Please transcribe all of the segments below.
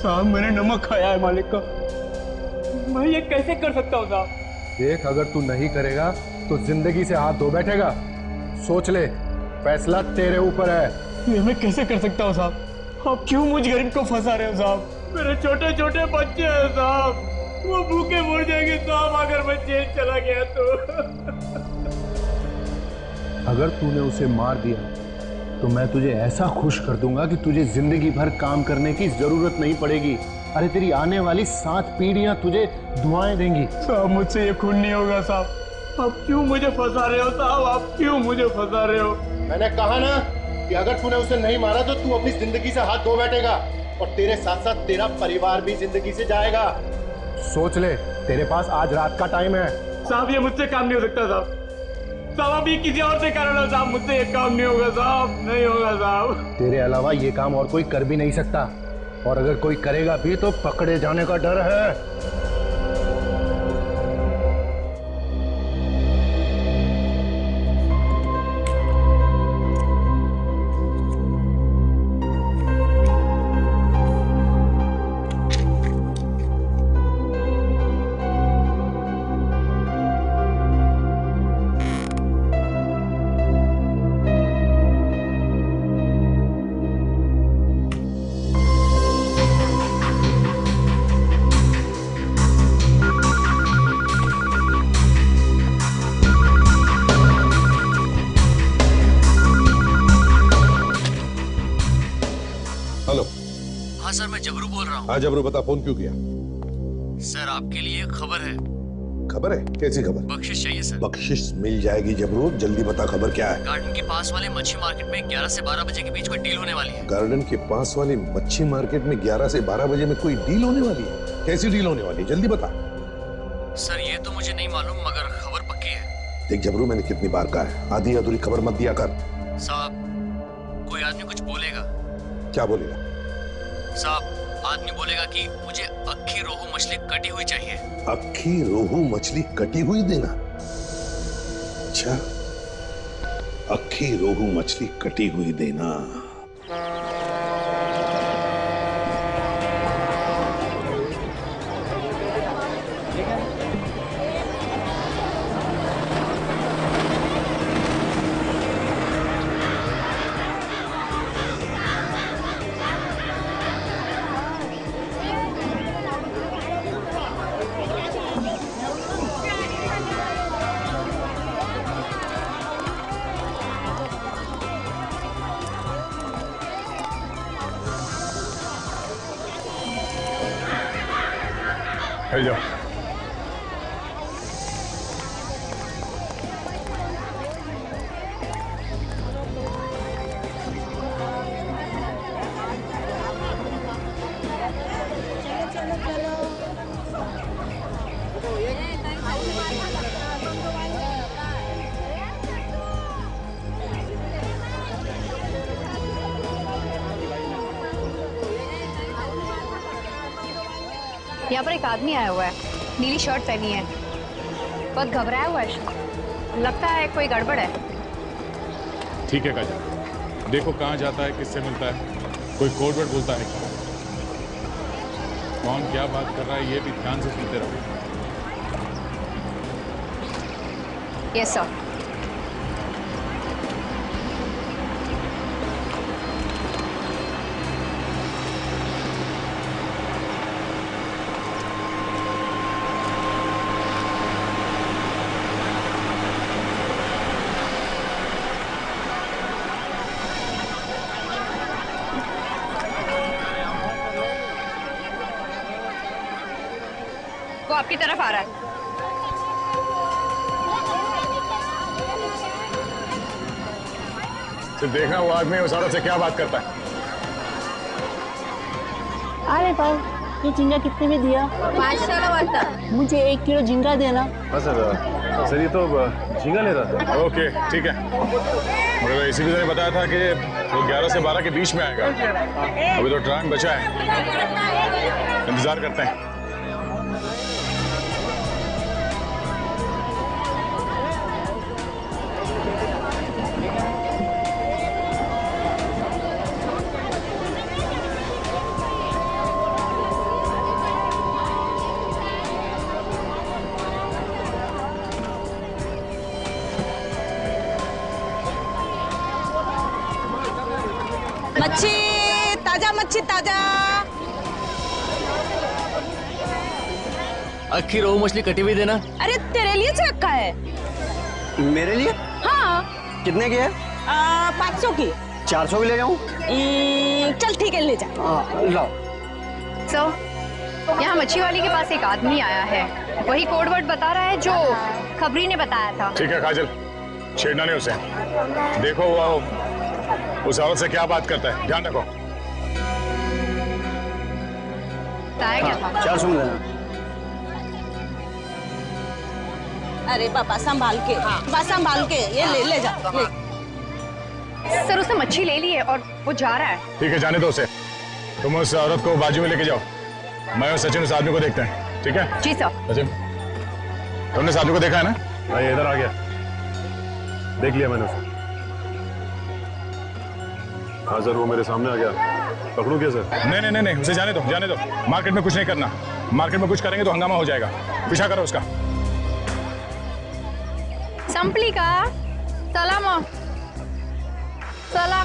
साहब मैंने नमक खाया है मालिक का। मैं ये कैसे कर सकता हूँ साहब? देख, अगर तू नहीं करेगा तो जिंदगी से हाथ धो बैठेगा। सोच ले, फैसला तेरे ऊपर है। ये मैं कैसे कर सकता हूँ साहब? आप क्यों मुझ गरीब को फंसा रहे हो साहब? मेरे छोटे छोटे बच्चे हैं साहब, वो भूखे मर जाएंगे साहब अगर मैं जेल चला गया तो। अगर तूने उसे मार दिया तो मैं तुझे ऐसा खुश कर दूंगा कि तुझे जिंदगी भर काम करने की जरूरत नहीं पड़ेगी। अरे तेरी आने वाली 7 पीढ़ियां तुझे दुआएं देंगी। साहब मुझसे ये खून नहीं होगा साहब। आप क्यों मुझे फंसा रहे हो साहब? आप क्यों मुझे फंसा रहे हो? मैंने कहा ना कि अगर तूने उसे नहीं मारा तो तू अपनी जिंदगी से हाथ धो बैठेगा और तेरे साथ साथ तेरा परिवार भी जिंदगी से जाएगा। सोच ले, तेरे पास आज रात का टाइम है। साहब ये मुझसे काम नहीं हो सकता साहब। साहब अभी किसी और से कर लो साहब, मुझसे ये काम नहीं होगा साहब, नहीं होगा साहब। तेरे अलावा ये काम और कोई कर भी नहीं सकता, और अगर कोई करेगा भी तो पकड़े जाने का डर है। हेलो। हाँ सर, मैं जबरू बोल रहा हूँ। हाँ जबरू, बता, फोन क्यों किया? सर आपके लिए एक खबर है। खबर है? कैसी खबर? बख्शिश चाहिए सर। बख्शिश मिल जाएगी जबरू, जल्दी बता खबर क्या है। गार्डन के पास वाले मच्छी मार्केट में 11 से 12 बजे के बीच कोई डील होने वाली है। गार्डन के पास वाली मच्छी मार्केट में 11 से 12 बजे में कोई डील होने वाली है? कैसी डील होने वाली है, जल्दी बता। सर ये तो मुझे नहीं मालूम, मगर खबर पक्की है। देख जबरू, मैंने कितनी बार कहा है, आधी अधूरी खबर मत दिया कर। साहब कोई आदमी कुछ बोलेगा। क्या बोलेगा? साहब आदमी बोलेगा कि मुझे अक्खी रोहू मछली कटी हुई चाहिए। अक्खी रोहू मछली कटी हुई देना? अच्छा, अक्खी रोहू मछली कटी हुई देना। जाओ। यहाँ पर एक आदमी आया हुआ है, नीली शर्ट पहनी है, बहुत घबराया हुआ है, लगता है कोई गड़बड़ है। ठीक है काजल, देखो कहाँ जाता है, किससे मिलता है, कोई कोड वर्ड बोलता है क्या, कौन क्या बात कर रहा है, ये भी ध्यान से सुनते रहो। Yes sir. वो आपकी तरफ आ रहा है। सिर्फ देखना वो आदमी उस औरत से क्या बात करता है। अरे भाई, ये झींगा कितने में दिया? 500 वाला। मुझे 1 किलो झींगा देना। हाँ सर, ये तो झींगा ले रहा था। ओके ठीक है, मगर इसी भी तरह बताया था कि वो 11 से 12 के बीच में आएगा। अभी तो ट्रांक बचा है, इंतजार करते हैं। मच्छी ताजा। अक्खी रोहू मछली कटी हुई देना। अरे तेरे लिए से रखा है। मेरे लिए? हाँ। कितने की है? 500 की। 400 की ले जाऊं? चल ठीक है, ले जा। लाओ। यहाँ मच्छी वाली के पास एक आदमी आया है, वही कोड वर्ड बता रहा है जो खबरी ने बताया था। ठीक है काजल, छेड़ना नहीं उसे। देखो वो उस औरत से क्या बात करता है, ध्यान रखो। क्या था? 400 में देना। अरे पापा संभाल के, बस संभाल के, ये ले जा ले। सर उसने मच्छी ले ली है और वो जा रहा है। ठीक है, जाने दो उसे। तुम उस औरत को बाजू में लेके जाओ, मैं और सचिन उस आदमी को देखते हैं। ठीक है? जी सर। सचिन, तुमने इस आदमी को देखा है ना? भाई इधर आ गया, देख लिया मैंने उसे। हाँ सर, वो मेरे सामने आ गया। पकड़ू क्या सर? नहीं, उसे जाने दो, जाने दो। मार्केट में कुछ नहीं करना, मार्केट में कुछ करेंगे तो हंगामा हो जाएगा। पीछा करो उसका। संपली का चला मग चला।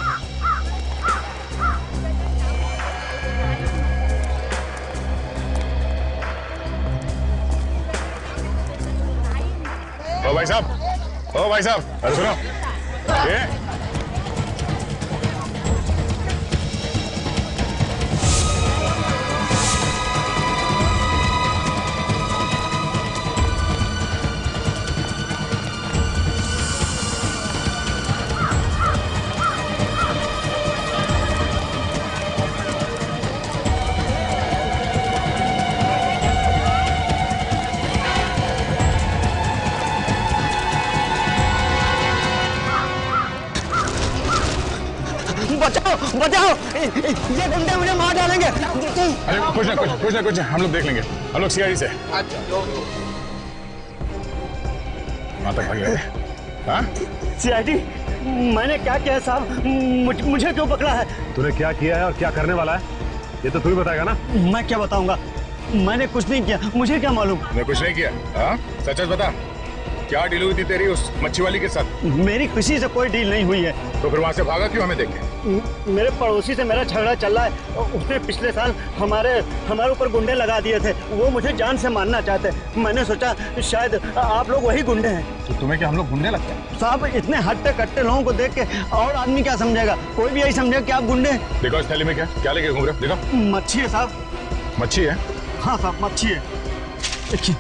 ओ भाई साहब, अरे सुनो ये बचाओ, ये गुंडे मुझे मार डालेंगे। अरे कुछ ना, हम लोग देख लेंगे। हम लोग सीआईडी से। वहां तक भाग गए। हाँ? सीआईडी? मैंने क्या किया साहब? मुझे क्यों पकड़ा है? तूने क्या किया है और क्या करने वाला है, ये तो तू ही बताएगा ना। मैं क्या बताऊंगा? मैंने कुछ नहीं किया, मुझे क्या मालूम? मैं कुछ नहीं किया। हाँ? सच बता, क्या डील हुई थी तेरी उस मच्छी वाली के साथ? मेरी किसी से कोई डील नहीं हुई है। तो फिर वहां से भागा क्यों हमें देख के? मेरे पड़ोसी से मेरा झगड़ा चल रहा है। उसने पिछले साल हमारे ऊपर गुंडे लगा दिए थे, वो मुझे जान से मारना चाहते। मैंने सोचा शायद आप लोग वही गुंडे हैं। तो तुम्हें क्या हम लोग गुंडे लगते हैं? साहब इतने हट्टे कट्टे लोगों को देख के और आदमी क्या समझेगा? कोई भी यही समझेगा कि आप गुंडे हैं। देखो इस थैली में क्या लेके घूम रहे हो? देखो मच्छी है साहब। मच्छी है? हाँ साहब मच्छी है, देखिए।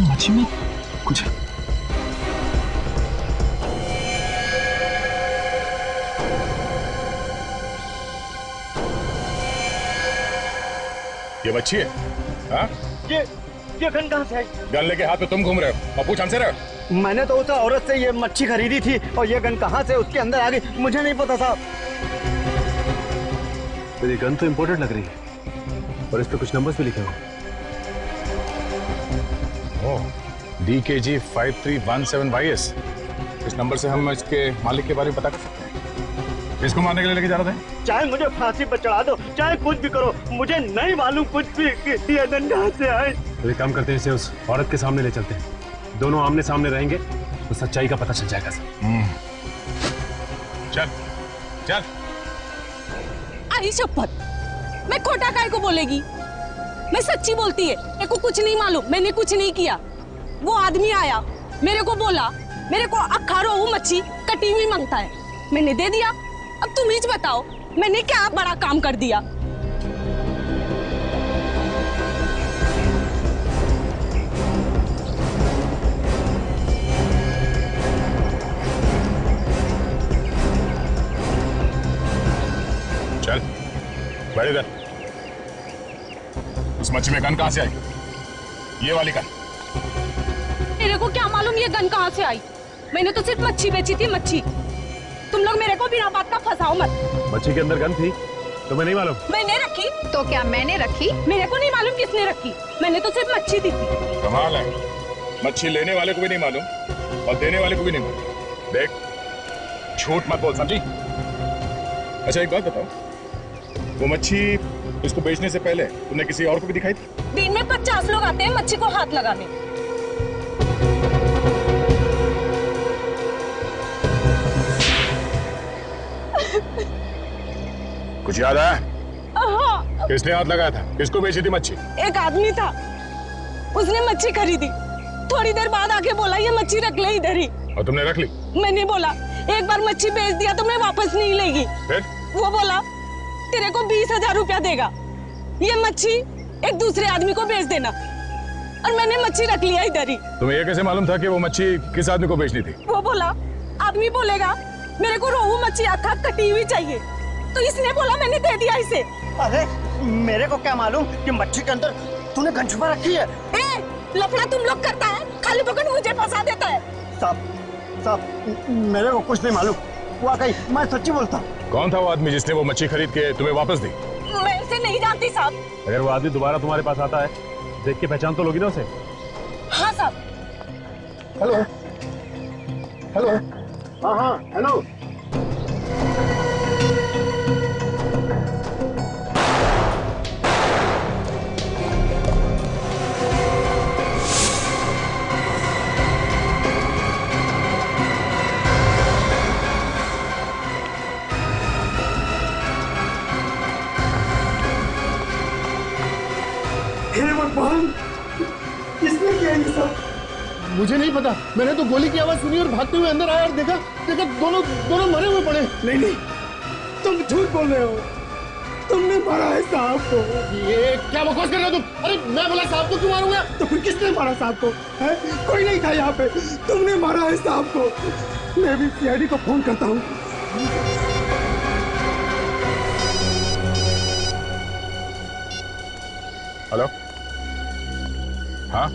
मच्छी में कुछ ये मच्छी है? हाँ? ये गन कहाँ से आई? गन लेके हाथ में तुम घूम रहे हो और पूछ हमसे रहे हो? मैंने तो उस औरत से ये मच्छी खरीदी थी और ये गन कहाँ से उसके अंदर आ गई मुझे नहीं पता साहब। मेरी गन तो इंपोर्टेड लग रही है और इस पे कुछ नंबर्स भी लिखे हुए। DKG 5317YS। इस नंबर से हम इसके मालिक के बारे में पता कर सकते हैं। इसको मारने के लिए लेके जा रहे थे? चाहे मुझे फांसी पर चढ़ा दो, चाहे कुछ भी करो, मुझे नहीं मालूम कुछ भी कि ये गन कहाँ से आए। तो एक काम करते हैं, इसे उस औरत के सामने ले चलते हैं। दोनों आमने सामने रहेंगे तो सच्चाई का पता चल जाएगा सर। चल। आई शपथ, मैं खोटा काय को बोलेगी? मैं सच्ची बोलती है, मेरे को कुछ नहीं मालूम, मैंने कुछ नहीं किया। वो आदमी आया, मेरे को बोला मेरे को अक्खा रोहू मच्छी कटी हुई मांगता है, मैंने दे दिया। अब तुम ही बताओ मैंने क्या बड़ा काम कर दिया? चल बैठ इधर। उस मच्छी में गन कहाँ से आई? ये वाली गन? मेरे को क्या मालूम ये गन कहाँ से आई? मैंने तो सिर्फ मच्छी बेची थी, मच्छी। तुम लोग मेरे को बिना बात का फंसाओ मत। मच्छी के अंदर गन थी? तुम्हें नहीं मालूम? मैंने रखी। तो क्या मैंने रखी? मेरे को नहीं मालूम किसने रखी, मैंने तो सिर्फ मच्छी दी थी। कमाल है, मच्छी लेने वाले को भी नहीं मालूम और देने वाले को भी नहीं मालूम। देख, झूठ मत बोल, समझी? अच्छा एक बात बताओ, वो मच्छी इसको बेचने से पहले तुमने किसी और को भी दिखाई थी? दिन में 50 लोग आते हैं मच्छी को हाथ लगाने। कुछ याद आया? हाँ। किसने हाथ लगाया था? किसको बेची थी मच्छी? एक आदमी था, उसने मच्छी खरीदी, थोड़ी देर बाद आके बोला ये मच्छी रख ले इधर ही। और तुमने रख ली? मैंने बोला एक बार मच्छी बेच दिया तो मैं वापस नहीं लेगी। फिर? वो बोला तेरे को 20,000 रुपया देगा, ये मच्छी एक दूसरे आदमी को बेच देना। और मैंने मच्छी रख लिया इधर ही। तुम्हें ये कैसे मालूम था कि वो मच्छी किस आदमी को बेचनी थी? वो बोला आदमी बोलेगा मेरे को रोहू मच्छी आखा कटी हुई चाहिए, तो इसने बोला मैंने दे दिया इसे। अरे मेरे को क्या मालूम कि मच्छी के अंदर तूने गन छुपा रखी है। ए, लफड़ा तुम लोग करता है, खाली पकड़ मुझे फंसा देता है। साहब मेरे को कुछ नहीं मालूम, वाकई मैं सच्ची बोलता हूँ। कौन था वो आदमी जिसने वो मच्छी खरीद के तुम्हें वापस दी? मैं इसे नहीं जानती साहब। अगर वो आदमी दोबारा तुम्हारे पास आता है, देख के पहचान तो लोगी ना उसे? हाँ साहब। हेलो हेलो, हाँ हाँ हेलो। किसने किया ये सब? मुझे नहीं पता, मैंने तो गोली की आवाज सुनी और भागते हुए अंदर आया और देखा दोनों मरे हुए पड़े। नहीं तुम झूठ बोल रहे हो, तुमने मारा है साहब को। ये क्या बकवास कर रहे हो तुम? अरे मैं बोला साहब को क्यों मारूंगा? तो फिर किसने मारा साहब को? है? कोई नहीं था यहाँ पे, तुमने मारा है साहब को। मैं भी सीआईडी को फोन करता हूँ। हेलो, हाँ,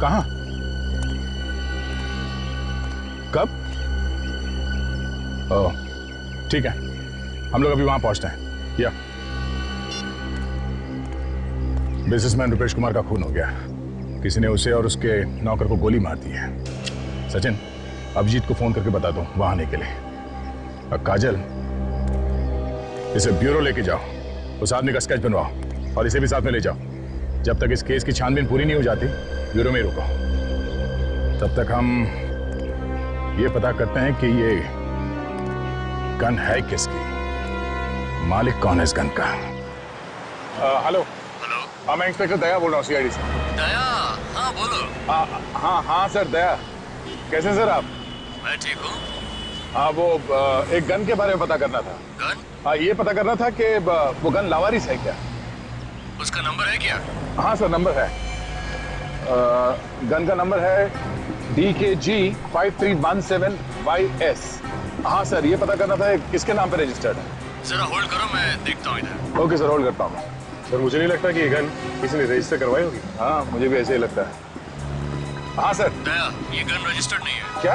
कहाँ, कब? ओह, ठीक है, हम लोग अभी वहां पहुंचते हैं। या बिजनेसमैन रुपेश कुमार का खून हो गया, किसी ने उसे और उसके नौकर को गोली मार दी है। सचिन, अभिजीत को फोन करके बता दो वहां आने के लिए। और काजल, इसे ब्यूरो लेके जाओ, उस आदमी का स्केच बनवाओ और इसे भी साथ में ले जाओ। जब तक इस केस की छानबीन पूरी नहीं हो जाती, ब्यूरो में ही रुको। तब तक हम ये पता करते हैं कि ये गन है किसकी, मालिक कौन है इस गन का। हेलो, हाँ मैं इंस्पेक्टर दया बोल रहा हूँ सीआईडी से। दया? हाँ बोलो। हाँ सर, दया। कैसे सर आप? मैं ठीक हूँ। हाँ वो एक गन के बारे में पता करना था। गन? हाँ ये पता करना था कि वो गन लावारिस है क्या? उसका नंबर है क्या? हाँ सर, नंबर है। गन का नंबर है DKG 5317YS। हाँ सर, ये पता करना था किसके नाम पे रजिस्टर्ड है। जरा होल्ड करो, मैं देखता हूँ इधर। ओके सर, होल्ड करता हूँ। सर मुझे नहीं लगता कि ये गन किसी ने रजिस्टर करवाई होगी। हाँ मुझे भी ऐसे ही लगता है। हाँ सर। दया, ये गन रजिस्टर्ड नहीं है। क्या?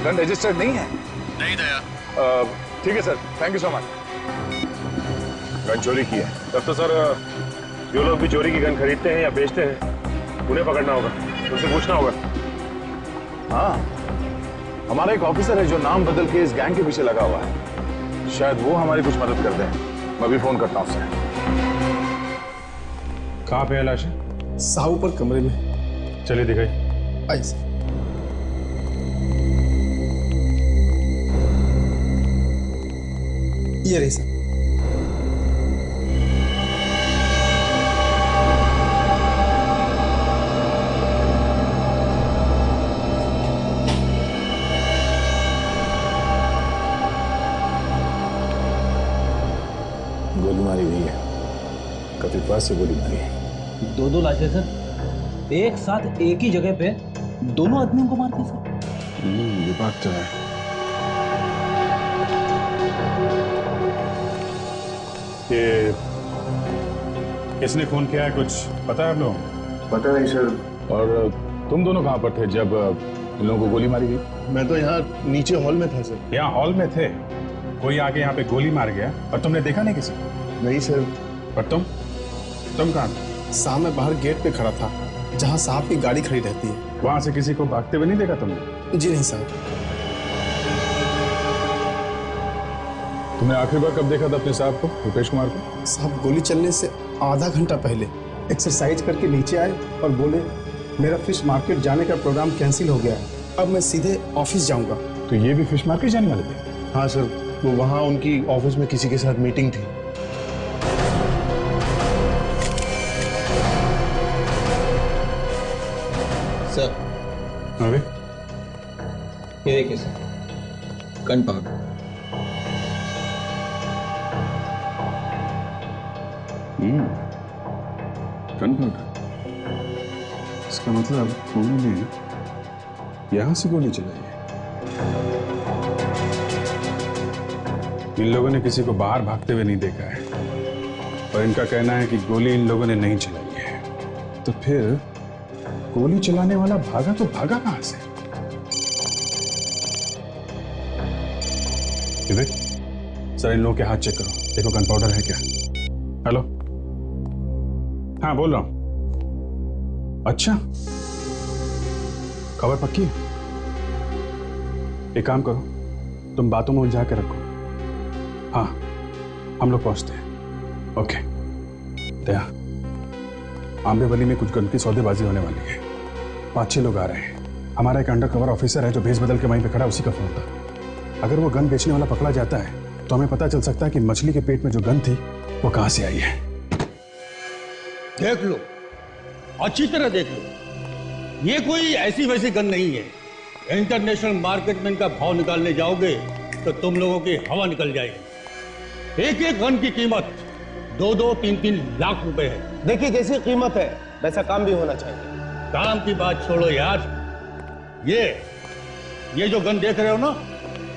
गन रजिस्टर्ड नहीं है? नहीं दया। ठीक है sir, thank you so much. Gun चोरी की है। तब तो सर जो लोग भी चोरी की गन खरीदते हैं या बेचते हैं, उन्हें पकड़ना होगा, उनसे पूछना होगा। हाँ, हमारा एक ऑफिसर है जो नाम बदल के इस गैंग के पीछे लगा हुआ है, शायद वो हमारी कुछ मदद कर दे। मैं भी फोन करता हूँ उससे। कहाँ पे है लाश? साहब ऊपर कमरे में। चलिए दिखाई। आई सर। ये रही सर। गोली मारी हुई है, कथित से गोली मारी है। दो लाशें सर, एक साथ एक ही जगह पे दोनों आदमियों को मारते सर। ये बात तो है। ये किसने खून किया है, कुछ पता है आप लोग? पता नहीं सर। और तुम दोनों कहाँ पर थे जब इन लोगों को गोली मारी गई? मैं तो यहाँ नीचे हॉल में था सर। यहाँ हॉल में थे, कोई आके यहाँ पे गोली मार गया और तुमने देखा नहीं किसी? नहीं सर। पर तुम कहाँ थे? साहब मैं बाहर गेट पे खड़ा था, जहाँ साहब की गाड़ी खड़ी रहती है। वहां से किसी को भागते हुए नहीं देखा तुमने? जी नहीं साहब। तुमने आखिरी बार कब देखा था अपने साहब को, रुपेश कुमार को? साहब गोली चलने से आधा घंटा पहले एक्सरसाइज करके नीचे आए और बोले मेरा फिश मार्केट जाने का प्रोग्राम कैंसिल हो गया है, अब मैं सीधे ऑफिस जाऊंगा। तो ये भी फिश मार्केट जाने वाले थे? हाँ सर, वो वहां उनकी ऑफिस में किसी के साथ मीटिंग थी। सर अरे ये देखिए sir, gun powder. Gun powder. इसका मतलब उन्होंने यहां से गोली चलाई है। इन लोगों ने किसी को बाहर भागते हुए नहीं देखा है और इनका कहना है कि गोली इन लोगों ने नहीं चलाई है। तो फिर गोली चलाने वाला भागा तो भागा कहां से? विवेक, सर इन लोगों के हाथ चेक करो, देखो गन पाउडर है क्या। हेलो, हाँ बोल रहा हूं। अच्छा, खबर पक्की है? एक काम करो, तुम बातों में उलझा के रखो। हाँ, हम लोग पहुंचते हैं। ओके। दया, आंबेवली में कुछ गन की सौदेबाजी होने वाली है। 5-6 लोग आ रहे हैं। हमारा एक अंडर कवर ऑफिसर है जो भेस बदल के वहीं पे खड़ा, उसी का फोन था। अगर वो गन बेचने वाला पकड़ा जाता है तो हमें पता चल सकता है कि मछली के पेट में जो गन थी वो कहां से आई है। देख लो, अच्छी तरह देख लो, ये कोई ऐसी वैसी गन नहीं है। इंटरनेशनल मार्केट में इनका भाव निकालने जाओगे तो तुम लोगों की हवा निकल जाएगी। एक एक गन की कीमत 2-2, 3-3 लाख रुपए है। देखिए, जैसी कीमत है वैसा काम भी होना चाहिए। काम की बात छोड़ो यार, ये जो गन देख रहे हो ना,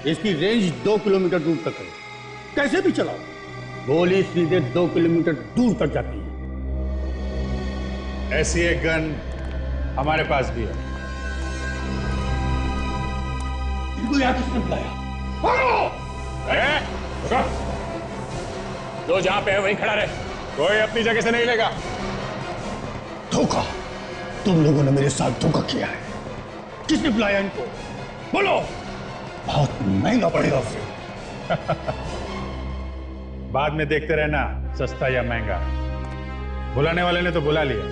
इसकी रेंज 2 किलोमीटर दूर तक है। कैसे भी चलाओ, गोली सीधे 2 किलोमीटर दूर तक जाती है। ऐसी एक गन हमारे पास भी है। इनको यहाँ किसने बुलाया? जो जहां पे है वहीं खड़ा रहे, कोई अपनी जगह से नहीं लेगा। धोखा, तुम लोगों ने मेरे साथ धोखा किया है। किसने बुलाया इनको? बोलो, बहुत महंगा पड़ेगा उसे। बाद में देखते रहना सस्ता या महंगा। बुलाने वाले ने तो बुला लिया।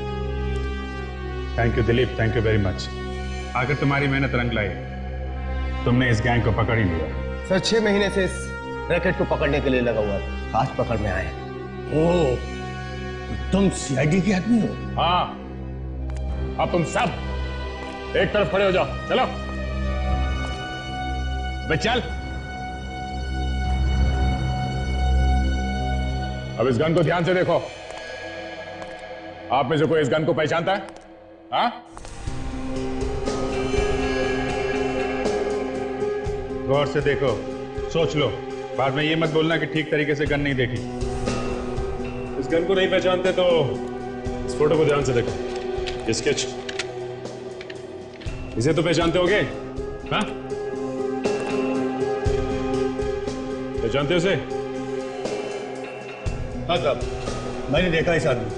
Thank you Dilip, thank you very much. आखिर तुम्हारी मेहनत रंग लाई, तुमने इस गैंग को पकड़ ही लिया। सर 6 महीने से इस रैकेट को पकड़ने के लिए लगा हुआ था, आज पकड़ में आए। ओह, तुम सीआईडी के आदमी हो? हाँ, अब तुम सब एक तरफ खड़े हो जाओ। चलो बे चल। अब इस गन को ध्यान से देखो। आप में से कोई इस गन को पहचानता है? हाँ? गौर से देखो, सोच लो, बाद में ये मत बोलना कि ठीक तरीके से गन नहीं देखी। इस गन को नहीं पहचानते तो इस फोटो को ध्यान से देखो, ये स्केच, इसे तो पहचानते होगे? हाँ, पहचानते हो उसे? हाँ साहब, मैंने देखा इस आदमी।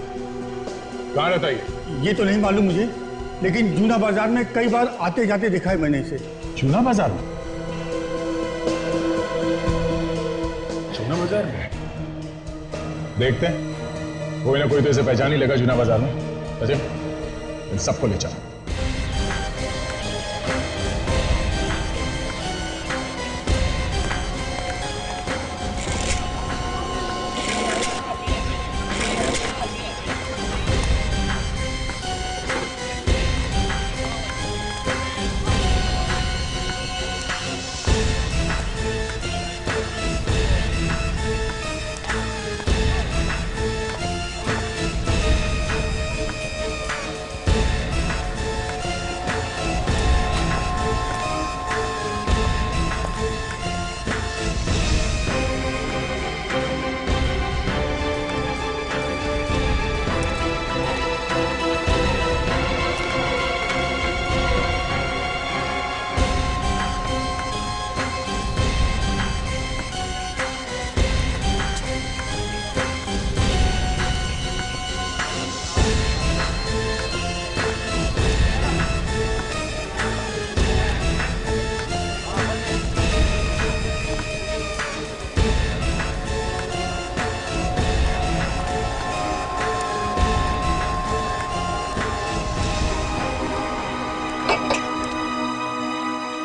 कहाँ रहता है ये तो नहीं मालूम मुझे, लेकिन जूना बाजार में कई बार आते जाते देखा है मैंने इसे। जूना बाजार में? जूना बाजार में देखते हैं, कोई ना कोई तो इसे पहचान ही लेगा जूना बाजार में। अजय, इन सबको ले चलो।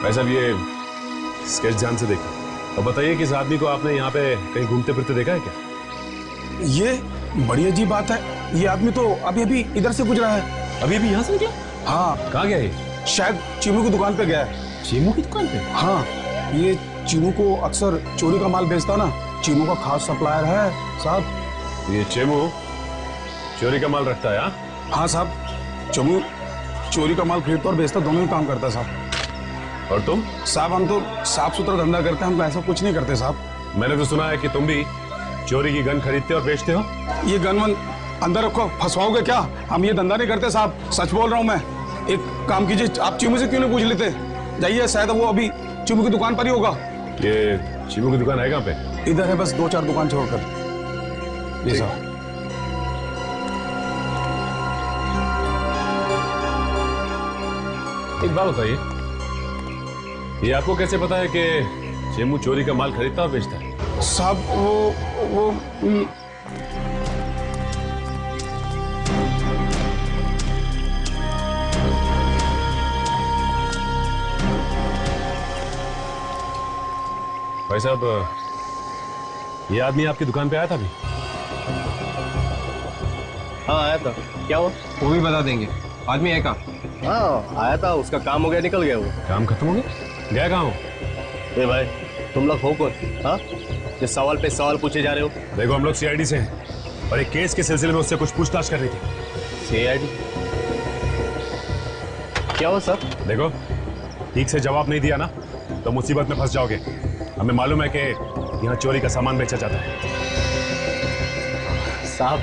भाई साहब, ये स्केच ध्यान से देखिए और बताइए कि इस आदमी को आपने यहाँ पे कहीं घूमते फिरते देखा है क्या? ये बड़ी अजीब बात है, ये आदमी तो अभी अभी इधर से गुजरा है। अभी अभी यहाँ से निकला? हाँ। कहाँ गया ये? शायद चीमू की दुकान पे गया है। चीमू की दुकान पे? हाँ, ये चीमू को अक्सर चोरी का माल बेचता ना, चीमू का खास सप्लायर है साहब। ये चीमू चोरी का माल रखता है? हाँ साहब, चीमू चोरी का माल खरीदता और बेचता दोनों ही काम करता है साहब। और तुम? साहब हम तो साफ सुथरा धंधा करते हैं, हम ऐसा कुछ नहीं करते साहब। मैंने तो सुना है कि तुम भी चोरी की गन खरीदते और बेचते हो। ये गन वन अंदर रखो, फंसवाओगे क्या? हम ये धंधा नहीं करते साहब, सच बोल रहा हूँ मैं। एक काम कीजिए, आप चीमू से क्यों नहीं पूछ लेते? जाइए, शायद वो अभी चीमू की दुकान पर ही होगा। ये चीमू की दुकान है कहाँ पे? इधर है, बस 2-4 दुकान छोड़कर। जी साहब। एक बात बताइए, ये आपको कैसे पता है कि चीमू चोरी का माल खरीदता और बेचता है? साहब वो भाई साहब, ये आदमी आपकी दुकान पे आया था अभी? हाँ आया था। क्या हुआ? वो भी बता देंगे। आदमी है कहाँ? हाँ आया था, उसका काम हो गया, निकल गया वो। काम खत्म हो गया? गया कहाँ हो? ए भाई, तुम लोग हो कौन? हाँ, जो सवाल पे सवाल पूछे जा रहे हो? देखो, हम लोग सीआईडी से हैं और एक केस के सिलसिले में उससे कुछ पूछताछ कर रही थी। सीआईडी? क्या हुआ सर? देखो, ठीक से जवाब नहीं दिया ना तो मुसीबत में फंस जाओगे। हमें मालूम है कि यहाँ चोरी का सामान बेचा जाता है। साहब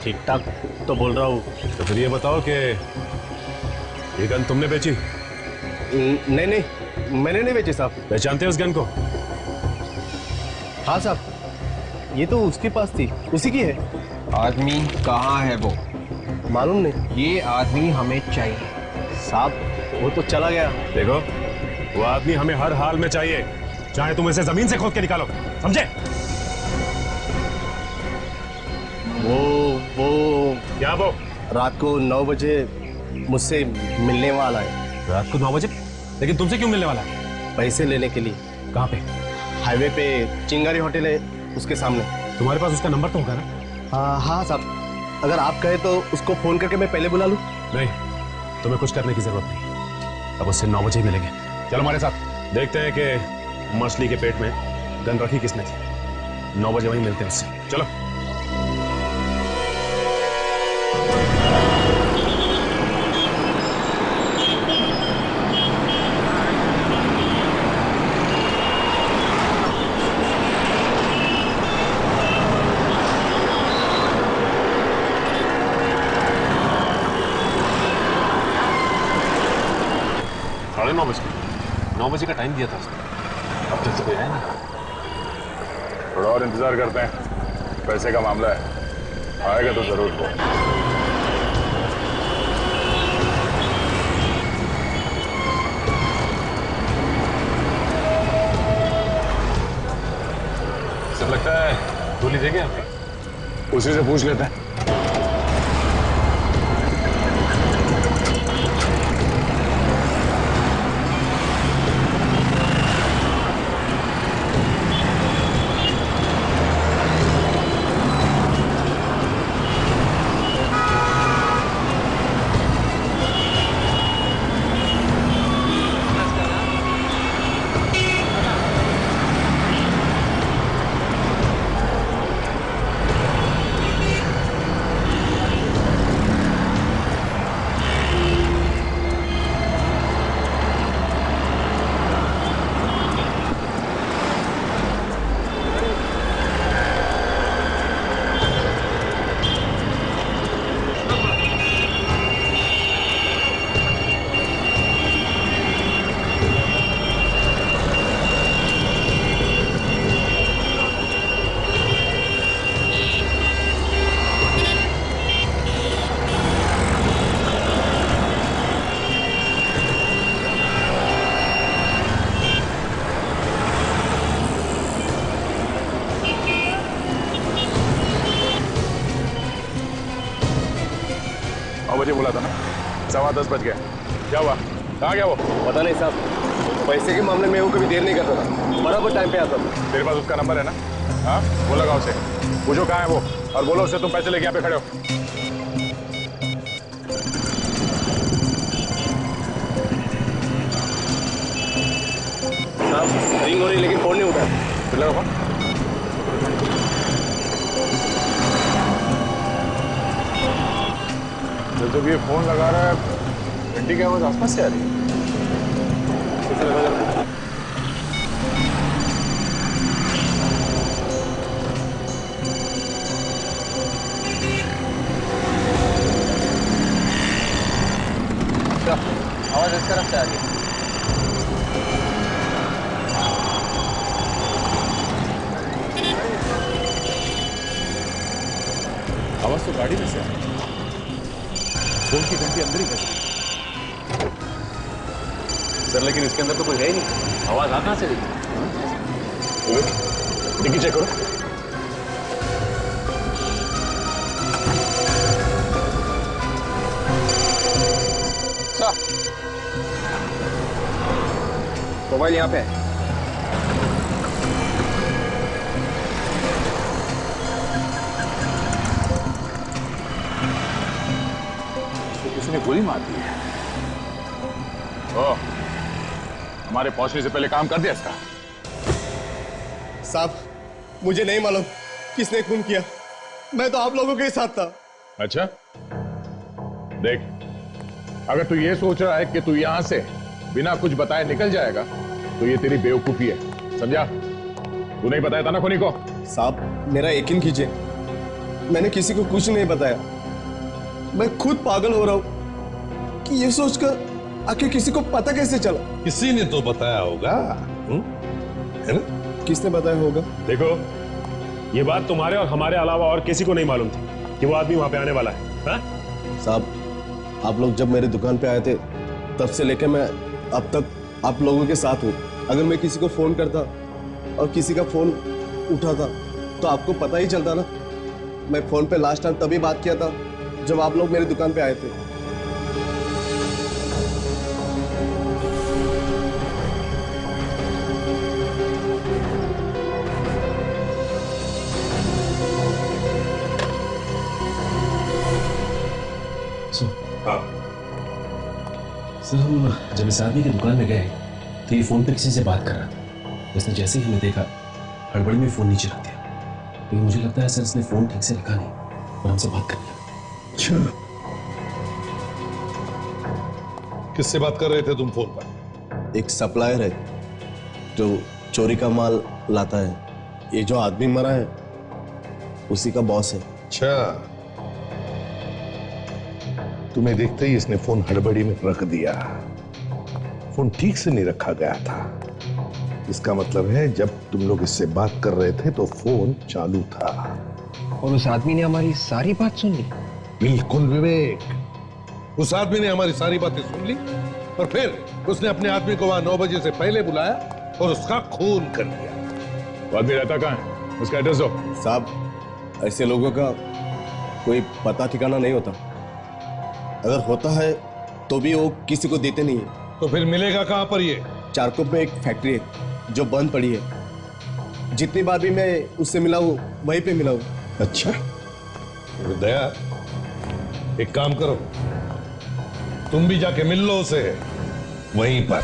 ठीक ठाक तो बोल रहा हूँ। तो फिर ये बताओ कि ये गन तुमने बेची? नहीं नहीं, मैंने नहीं बेची साहब। पहचानते हो उस गन को? हाँ साहब, ये तो उसके पास थी, उसी की है। आदमी कहाँ है वो? मालूम नहीं। ये आदमी हमें चाहिए साहब। वो तो चला गया। देखो, वो आदमी हमें हर हाल में चाहिए, चाहे तुम इसे जमीन से खोद के निकालो, समझे? वो क्या? वो रात को 9 बजे मुझसे मिलने वाला है। रात को 9 बजे? लेकिन तुमसे क्यों मिलने वाला है? पैसे लेने के लिए। कहाँ पे? हाईवे पे चिंगारी होटल है, उसके सामने। तुम्हारे पास उसका नंबर तो होगा ना? हाँ साहब, अगर आप कहे तो उसको फोन करके मैं पहले बुला लूं। नहीं, तुम्हें कुछ करने की जरूरत नहीं। अब उससे 9 बजे ही मिलेंगे। चलो हमारे साथ, देखते हैं कि मछली के पेट में गन रखी किसने थी। 9 बजे वहीं मिलते हैं उससे। चलो। साढ़े 9 बजे? 9 बजे का टाइम दिया था उसने, अब तक तो कोई आया नहीं। थोड़ा और इंतजार करते हैं, पैसे का मामला है, आएगा तो जरूर वो। सब लगता है गोली देंगे आप? उसी से पूछ लेते हैं। बजे बोला था ना, 10:15 बज गए। क्या हुआ? कहाँ गया वो? पता नहीं साहब, पैसे के मामले में वो कभी देर नहीं करता था, बराबर टाइम पे आता था। तेरे पास उसका नंबर है ना? हाँ, वो लगाओ उसे, पूछो कहाँ है वो, और बोलो उससे तुम पैसे लेके यहाँ पे खड़े हो। साहब रिंग हो रही लेकिन फोन नहीं उठाया। फिर लगाओ। जब ये फोन लगा रहा है, घंटी की आवाज आसपास से आ रही है। आवाज इस तरफ से आ रही है। आवाज तो गाड़ी में से आ रही है। फोन की घंटी अंदर ही बज रही सर, लेकिन इसके अंदर तो कोई है ही नहीं, आवाज आ कहां से रही? डिक्की चेक करो। मोबाइल यहाँ पे है। तो किसी ने गोली मार दी है। हमारे पहुंचने से पहले काम कर दिया इसका। साहब मुझे नहीं मालूम किसने खून किया, मैं तो आप लोगों के साथ था। अच्छा, देख, अगर तू ये सोच रहा है कि तू यहां से बिना कुछ बताए निकल जाएगा तो ये तेरी बेवकूफी है, समझा? तू नहीं बताया था ना खुनी को? साहब मेरा यकीन कीजिए, मैंने किसी को कुछ नहीं बताया। मैं खुद पागल हो रहा हूं कि ये सोचकर आखिर किसी को पता कैसे चला। किसी ने तो बताया होगा, है ना? किसने बताया होगा? देखो, ये बात तुम्हारे और हमारे अलावा और किसी को नहीं मालूम थी कि वो आदमी वहां पे आने वाला है। साहब आप लोग जब मेरे दुकान पे आए थे तब से लेकर मैं अब तक आप लोगों के साथ हूँ। अगर मैं किसी को फोन करता और किसी का फोन उठाता तो आपको पता ही चलता ना। मैं फोन पे लास्ट टाइम तभी बात किया था जब आप लोग मेरी दुकान पे आए थे। सर, हम जब इस आदमी की दुकान में गए तो ये फोन पे किसी से बात कर रहा था। उसने जैसे ही हमें देखा हड़बड़ी में फोन नीचे रख दिया। लेकिन मुझे लगता है सर इसने फोन ठीक से रखा नहीं और हमसे बात कर लिया। अच्छा, किससे बात कर रहे थे तुम फोन पर? एक सप्लायर है जो चोरी का माल लाता है। ये जो आदमी मरा है उसी का बॉस है। अच्छा, तुम्हें देखते ही इसने फोन हड़बड़ी में रख दिया। फोन ठीक से नहीं रखा गया था। इसका मतलब है जब तुम लोग इससे बात कर रहे थे तो फोन चालू था। और उस आदमी ने हमारी सारी बात सुन ली। बिल्कुल विवेक, उस आदमी ने हमारी सारी बातें सुन ली और फिर उसने अपने आदमी को वहां 9 बजे से पहले बुलाया और उसका खून कर दिया। वो आदमी रहता कहाँ है? उसका एड्रेस दो। साहब ऐसे लोगों का कोई पता ठिकाना नहीं होता। अगर होता है तो भी वो किसी को देते नहीं है। तो फिर मिलेगा कहां पर? ये चारकोप में एक फैक्ट्री है जो बंद पड़ी है। जितनी बार भी मैं उससे मिला हूं वहीं पे मिला हूं। अच्छा, दया, एक काम करो, तुम भी जाके मिल लो उसे वहीं पर।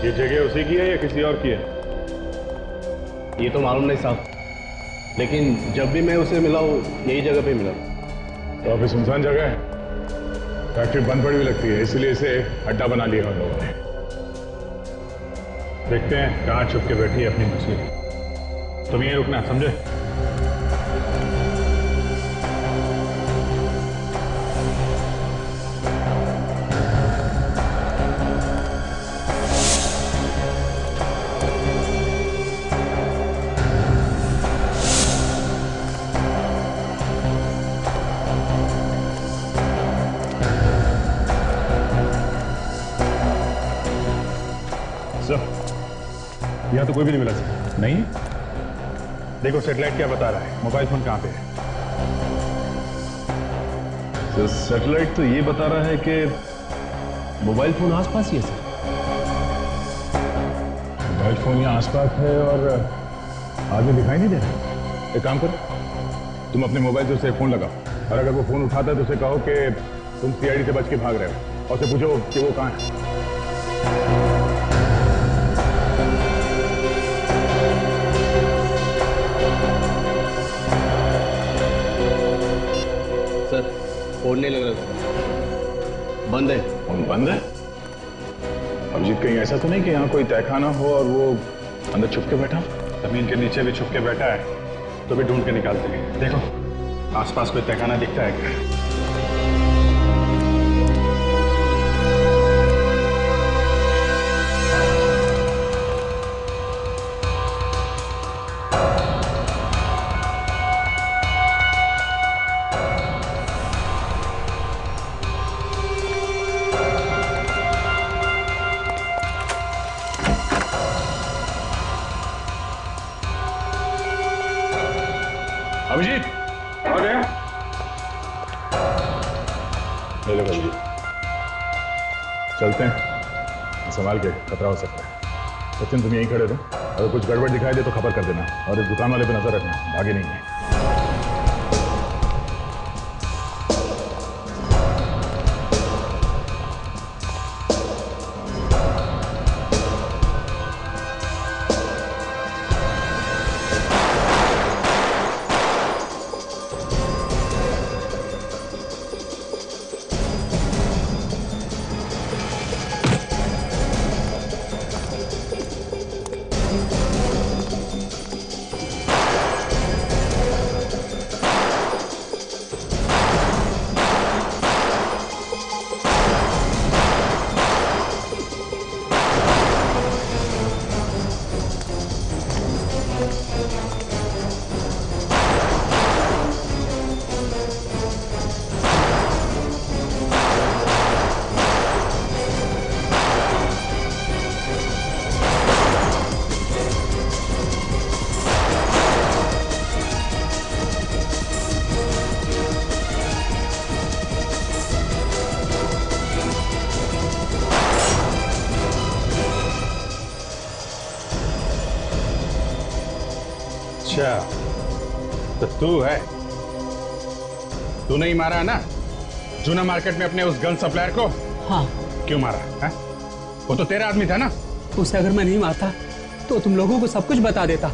ये जगह उसी की है या किसी और की है? ये तो मालूम नहीं साहब, लेकिन जब भी मैं उसे मिला हूँ यही जगह पे मिला। तो अभी सुनसान जगह है, फैक्ट्री बंद पड़ी हुई लगती है, इसलिए इसे अड्डा बना लिया हम लोगों ने। देखते हैं कहाँ छुप के बैठी है अपनी मछली। तुम यहीं रुकना, समझे? यहाँ तो कोई भी नहीं मिला सर। नहीं? देखो सेटेलाइट क्या बता रहा है, मोबाइल फोन कहाँ पे है? तो सैटेलाइट तो ये बता रहा है कि मोबाइल फोन आसपास ही है सर। मोबाइल फोन यहाँ आसपास है और आदमी दिखाई नहीं दे रहा। एक काम करो, तुम अपने मोबाइल से उसे फोन लगाओ और अगर वो फोन उठाता है तो उसे कहो कि तुम सीआईडी से बच के भाग रहे हो और उसे पूछो कि वो कहाँ है। सर फोन नहीं लग रहा सर, बंद है। फोन बंद है? अभिजीत कहीं ऐसा तो नहीं कि यहाँ कोई तहखाना हो और वो अंदर छुप के बैठा? जमीन के नीचे भी छुप के बैठा है तो भी ढूंढ के निकालते हैं। देखो आसपास कोई तहखाना दिखता है क्या? अभिजीत आ गया? ले लो अभिजीत, चलते हैं, संभाल के, खतरा हो सकता है। सचिन तुम यहीं खड़े रहो, अगर कुछ गड़बड़ दिखाई दे तो खबर कर देना और इस दुकान वाले पे नजर रखना, भागे नहीं है। तो तू है, तू नहीं मारा ना जूना मार्केट में अपने उस गन सप्लायर को? हाँ। क्यों मारा है? वो तो तेरा आदमी था ना। उसे अगर मैं नहीं मारता तो तुम लोगों को सब कुछ बता देता,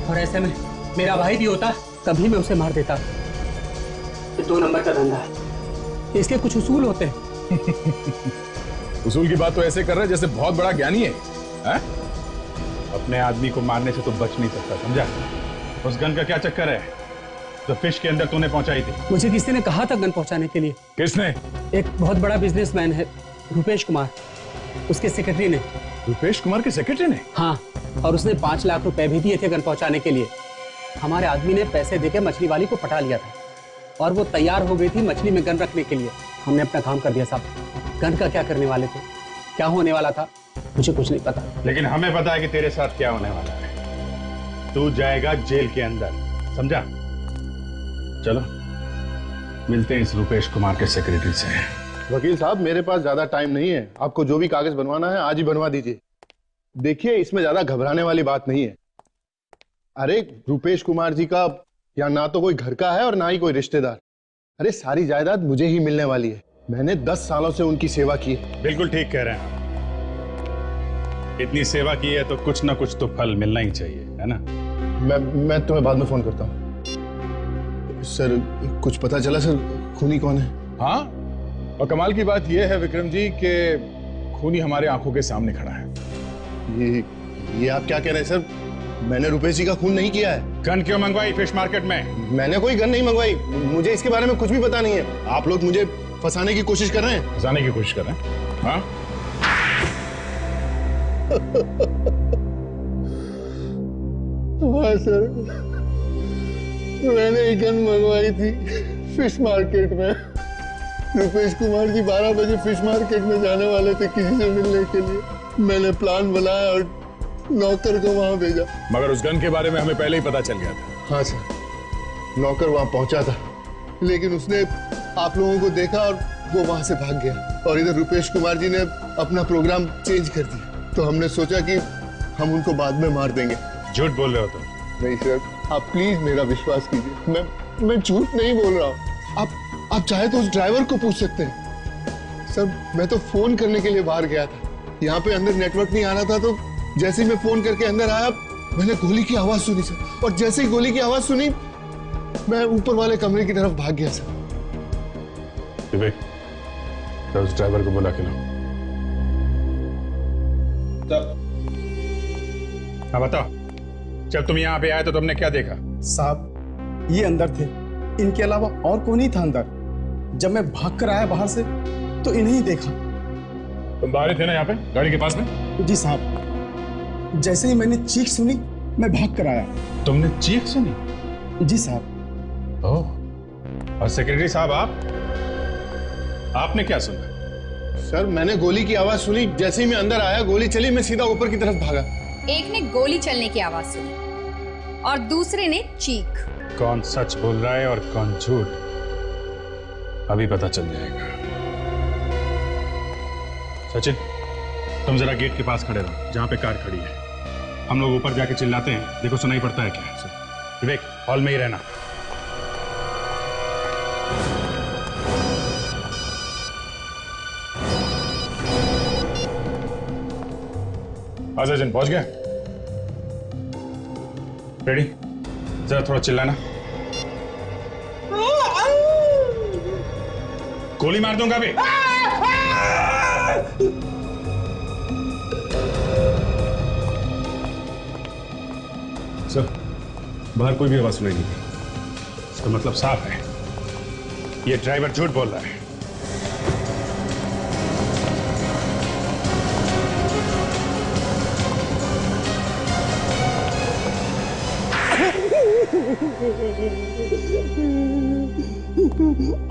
और ऐसे में मेरा भाई भी होता तभी मैं उसे मार देता। ये 2 नंबर का धंधा है, इसके कुछ उसूल होते हैं। उसूल की बात तो ऐसे कर रहे जैसे बहुत बड़ा ज्ञानी है? अपने आदमी को मारने से तो बच नहीं सकता, समझा? उस गन का क्या चक्कर है जो फिश के अंदर तूने पहुंचाई थी? मुझे किसी ने कहा था गन पहुंचाने के लिए। किसने? एक बहुत बड़ा बिजनेसमैन है, रुपेश कुमार, उसके सेक्रेटरी ने। रुपेश कुमार के सेक्रेटरी ने? हाँ, और उसने 5 लाख रुपए भी दिए थे गन पहुंचाने के लिए। हमारे आदमी ने पैसे देके मछली वाली को पटा लिया था और वो तैयार हो गई थी मछली में गन रखने के लिए। हमने अपना काम कर दिया साहब। गन का क्या करने वाले थे, क्या होने वाला था, मुझे कुछ नहीं पता। लेकिन हमें पता है कि तेरे साथ क्या होने वाला है। तू जाएगा जेल के अंदर, समझा? चलो मिलते हैं इस रुपेश कुमार के सेक्रेटरी से। वकील साहब मेरे पास ज्यादा टाइम नहीं है, आपको जो भी कागज बनवाना है आज ही बनवा दीजिए। देखिए इसमें ज्यादा घबराने वाली बात नहीं है। अरे रुपेश कुमार जी का यहाँ ना तो कोई घर का है और ना ही कोई रिश्तेदार। अरे सारी जायदाद मुझे ही मिलने वाली है, मैंने 10 सालों से उनकी सेवा की है। बिल्कुल ठीक कह रहे हैं, इतनी सेवा की है तो कुछ ना कुछ तो फल मिलना ही चाहिए, है ना? मैं तुम्हें बाद में फोन करता हूँ। सर कुछ पता चला सर खूनी कौन है? हाँ, और कमाल की बात यह है विक्रम जी कि खूनी हमारे आंखों के सामने खड़ा है। ये आप क्या कह रहे हैं सर? मैंने रुपेश जी का खून नहीं किया है। गन क्यों मंगवाई फिश मार्केट में? मैंने कोई गन नहीं मंगवाई, मुझे इसके बारे में कुछ भी पता नहीं है। आप लोग मुझे फंसाने की कोशिश कर रहे हैं। फंसाने की कोशिश कर रहे हैं? हाँ? हाँ सर, मैंने एक गन मंगवाई थी फिश मार्केट में। रुपेश कुमार जी 12 बजे फिश मार्केट में जाने वाले थे किसी से मिलने के लिए। मैंने प्लान बनाया और नौकर को वहां भेजा। मगर उस गन के बारे में हमें पहले ही पता चल गया था। हाँ सर, नौकर वहां पहुंचा था लेकिन उसने आप लोगों को देखा और वो वहां से भाग गया, और इधर रुपेश कुमार जी ने अपना प्रोग्राम चेंज कर दिया, तो हमने सोचा कि हम उनको बाद में मार देंगे। झूठ बोल रहे हो तुम? नहीं सर, आप प्लीज मेरा विश्वास कीजिए, मैं झूठ नहीं बोल रहा हूँ। आप चाहे तो उस ड्राइवर को पूछ सकते हैं। सर मैं तो फोन करने के लिए बाहर गया था, यहाँ पे अंदर नेटवर्क नहीं आ रहा था, तो जैसे ही मैं फोन करके अंदर आया मैंने गोली की आवाज सुनी सर, और जैसे ही गोली की आवाज सुनी मैं ऊपर वाले कमरे की तरफ भाग गया सर। विवेक, तो उस ड्राइवर को बुला के लो। हाँ बताओ, जब तुम यहाँ पे आए तो तुमने क्या देखा? साहब ये अंदर थे, इनके अलावा और कौन ही था अंदर। जब मैं भाग कर आया बाहर से तो इन्हें ही देखा। तुम बाहर थे ना यहाँ पे गाड़ी के पास में? जी साहब, जैसे ही मैंने चीख सुनी मैं भाग कर आया। तुमने चीख सुनी? जी साहब। ओह, और सेक्रेटरी साहब आपने क्या सुना? सर मैंने गोली की आवाज सुनी, जैसे ही मैं अंदर आया गोली चली, मैं सीधा ऊपर की तरफ भागा। एक ने गोली चलने की आवाज सुनी और दूसरे ने चीख। कौन सच बोल रहा है और कौन झूठ, अभी पता चल जाएगा। सचिन, तुम जरा गेट के पास खड़े रहो जहां पे कार खड़ी है। हम लोग ऊपर जाके चिल्लाते हैं, देखो सुनाई पड़ता है क्या। विवेक, हॉल में ही रहना। सचिन पहुंच गया? रेडी? जरा थोड़ा चिल्लाना। गोली मार दूंगा अभी। सर, बाहर कोई भी आवाज सुनाई नहीं दी। इसका मतलब साफ है, ये ड्राइवर झूठ बोल रहा है।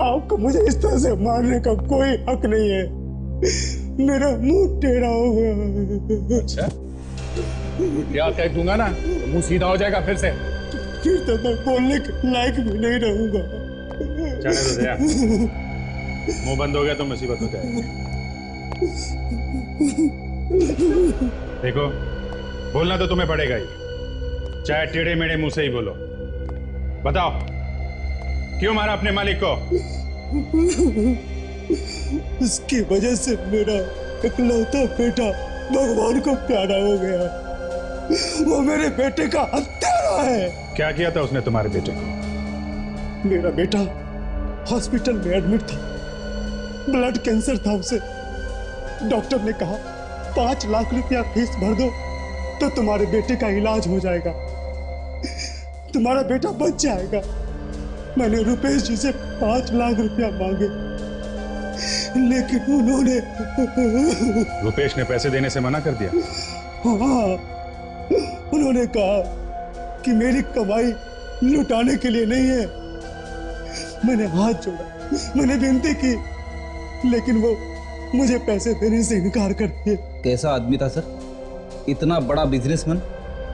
आपको मुझे इस तरह से मारने का कोई हक नहीं है। मेरा मुंह टेढ़ा हो गया। अच्छा, क्या कह दूंगा ना तो मुंह सीधा हो जाएगा फिर से। फिर तो मैं बोलने के लायक भी नहीं रहूंगा। जाने दो दया, मुंह बंद हो गया तो मुसीबत हो जाएगी। देखो, बोलना तो तुम्हें पड़ेगा ही, चाहे टेढ़े मेढ़े मुंह से ही बोलो। बताओ, क्यों मारा अपने मालिक को? इसकी वजह से मेरा इकलौता बेटा भगवान को प्यारा हो गया। वो मेरे बेटे का हत्यारा है। क्या किया था उसने तुम्हारे बेटे को? मेरा बेटा हॉस्पिटल में एडमिट था, ब्लड कैंसर था उसे। डॉक्टर ने कहा 5 लाख रुपया फीस भर दो तो तुम्हारे बेटे का इलाज हो जाएगा, तुम्हारा बेटा बच जाएगा। मैंने रुपेश जी से 5 लाख रुपया मांगे, लेकिन उन्होंने रुपेश ने पैसे देने से मना कर दिया? हाँ, उन्होंने कहा कि मेरी कमाई लुटाने के लिए नहीं है। मैंने हाथ जोड़ा, मैंने विनती की, लेकिन वो मुझे पैसे देने से इनकार कर दिए। कैसा आदमी था सर, इतना बड़ा बिजनेसमैन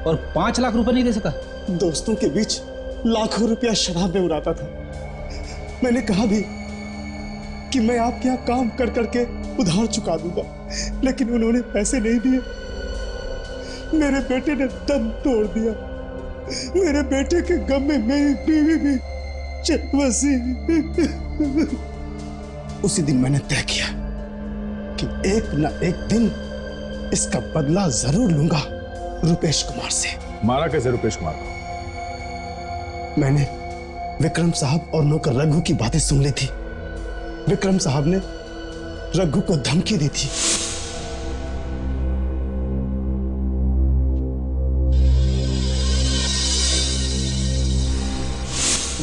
और 5 लाख रुपए नहीं दे सका? दोस्तों के बीच लाखों रुपया शराब में उड़ाता था। मैंने कहा भी कि मैं आपके यहाँ काम कर करके उधार चुका दूंगा, लेकिन उन्होंने पैसे नहीं दिए। मेरे बेटे ने दम तोड़ दिया। मेरे बेटे के गम में मेरी बीवी भी चल बसी। उसी दिन मैंने तय किया कि एक न एक दिन इसका बदला जरूर लूंगा रुपेश कुमार से। मारा कैसे रुपेश कुमार को? मैंने विक्रम साहब और नौकर रघु की बातें सुन ली थी। विक्रम साहब ने रघु को धमकी दी थी।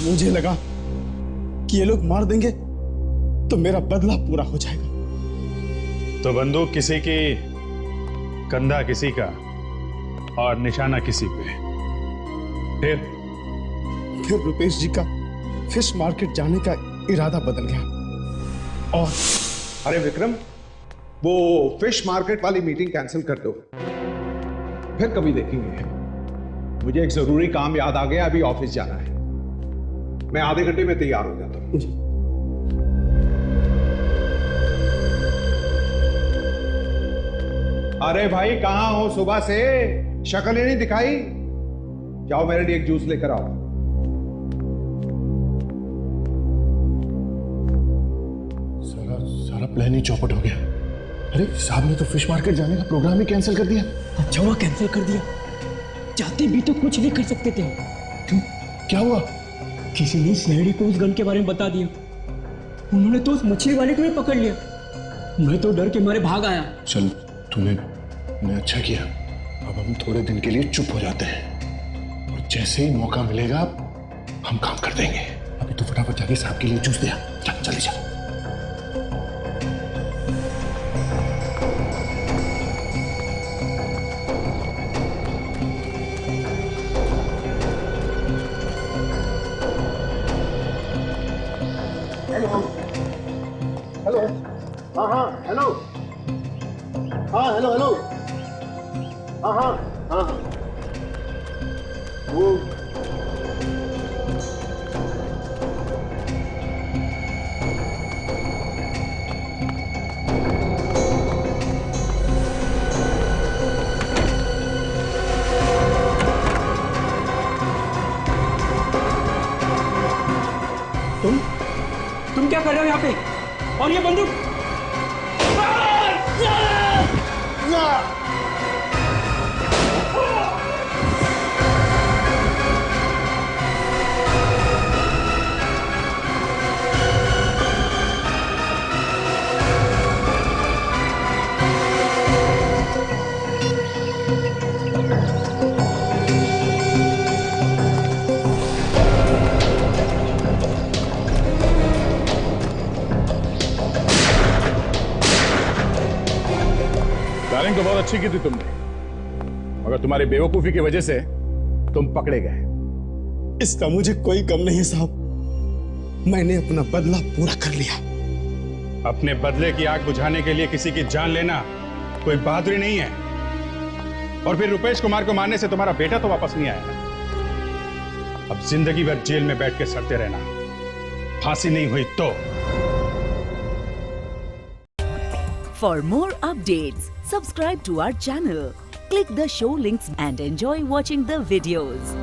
मुझे लगा कि ये लोग मार देंगे तो मेरा बदला पूरा हो जाएगा। तो बंदूक किसी की, कंधा किसी का और निशाना किसी पे। फिर रुपेश जी का फिश मार्केट जाने का इरादा बदल गया। और अरे विक्रम, वो फिश मार्केट वाली मीटिंग कैंसिल कर दो, फिर कभी देखेंगे। मुझे एक जरूरी काम याद आ गया, अभी ऑफिस जाना है। मैं आधे घंटे में तैयार हो जाता हूं। अरे भाई कहाँ हो सुबह से? शक्ल ही नहीं दिखाई। जाओ मेरे लिए एक जूस लेकर आओ। सारा प्लान ही चौपट हो गया। अरे साहब ने तो फिश मार्केट जाने का प्रोग्राम ही कैंसिल कर दिया। अच्छा हुआ कैंसिल कर दिया, चाहते भी तो कुछ नहीं कर सकते थे। क्यों, क्या हुआ? किसी ने सीआईडी को उस गन के बारे में बता दिया। उन्होंने तो उस मछली वाले को भी पकड़ लिया। मैं तो डर के मारे भाग आया। चल तूने अच्छा किया। अब हम थोड़े दिन के लिए चुप हो जाते हैं और जैसे ही मौका मिलेगा हम काम कर देंगे। अभी तो फटाफट जाके साहब के लिए जूस दिया। चल चल चल। हेलो। हाँ हाँ हेलो। हाँ हेलो हेलो। हाँ हाँ हाँ हाँ। वो तुम क्या कर रहे हो यहाँ पे? और ये बंदूक? प्लानिंग तो बहुत अच्छी की थी तुमने, मगर तुम्हारी बेवकूफी की वजह से तुम पकड़े गए। इसका मुझे कोई गम नहीं है साहब। मैंने अपना बदला पूरा कर लिया। अपने बदले की आग बुझाने के लिए किसी की जान लेना कोई बहादुरी नहीं है। और फिर रुपेश कुमार को मारने से तुम्हारा बेटा तो वापस नहीं आया। अब जिंदगी भर जेल में बैठ के सड़ते रहना, फांसी नहीं हुई तो। For more updates, subscribe to our channel, click the show links and enjoy watching the videos.